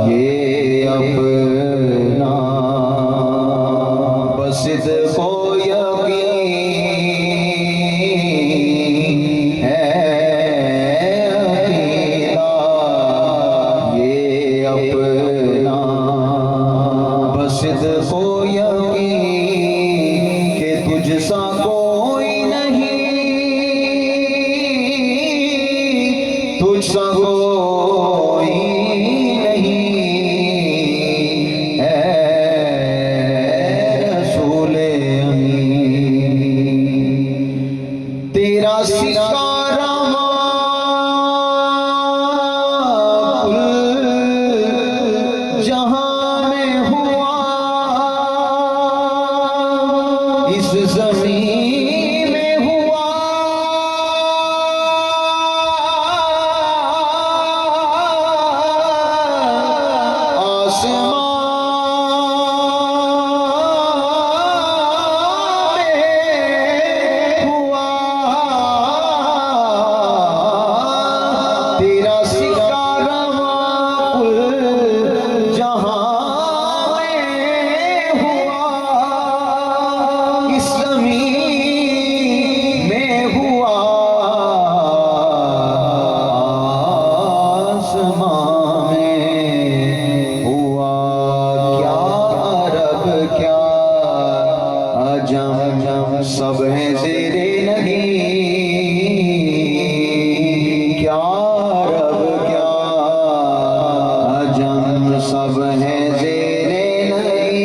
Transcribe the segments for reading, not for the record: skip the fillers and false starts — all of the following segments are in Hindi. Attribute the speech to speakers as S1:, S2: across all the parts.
S1: ये अपना बसित को यकीन है अकेला, ये अपना बसित को यकीन के तुझ सा कोई नहीं, तुझ सा कोई नहीं है रसूले अमीन। तेरा सिकारा कुल जहां में हुआ, इस ज़मीन में हुआ, तेरा सितारा कुल जहां में हुआ, इस ज़मीन में हुआ, आसमां में हुआ। क्या अरब क्या अजम सब है तेरे नहीं, क्या अरब क्या अजम सब है तेरे नहीं,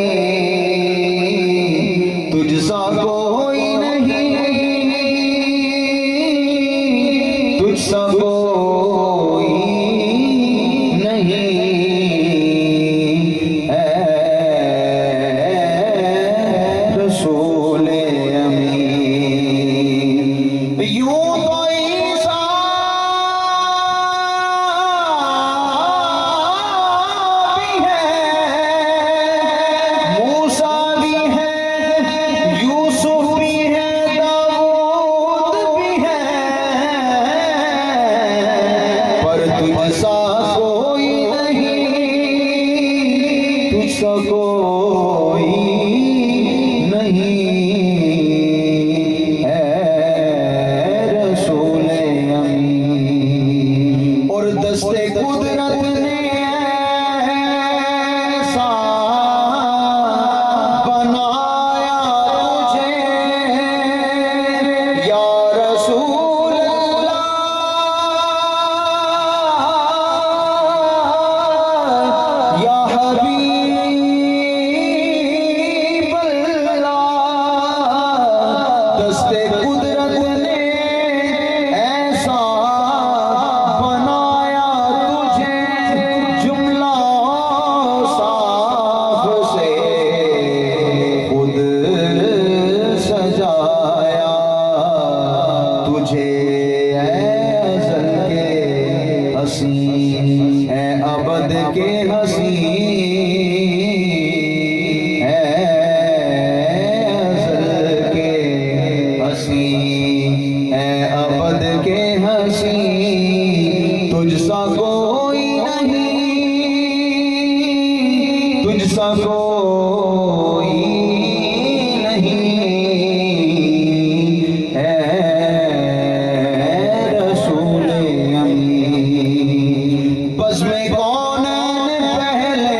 S1: तुझ सा कोई नहीं, तुझ सा कोई नहीं है रसूले अमीन। यूं तो ईसा भी है, मूसा भी है, यूसुफ भी है, दाऊद भी है, पर तुझ सा कोई नहीं, तुझ सा कोई नहीं है रसूले अमीन। और दस्ते कुदरत ने ऐसा बनाया तुझे या रसूल अल्लाह, या हबीब अल्लाह। दस्ते कुदरत ने ऐसा बनाया तुझे, जुमला साफ से खुद सजाया तुझे, अज़ल के हसी है अबद के हसी है, अज़ल के हसी है अबद के हसी, तुझ सा कोई नहीं, तुझ सा कोई नहीं है रसूले अमीन। बस में कौन पहले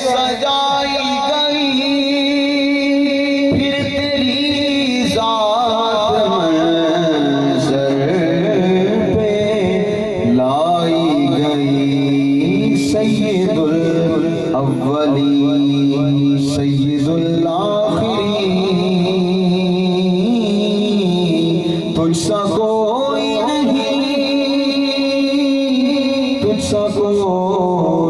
S1: सजाई गई, फिर तेरी ज़ात मंज़र पे लाई गई। सय्यदुल अव्वलीन सय्यदुल आखिरीन, तुझ सा कोई नहीं, तुझ सा कोई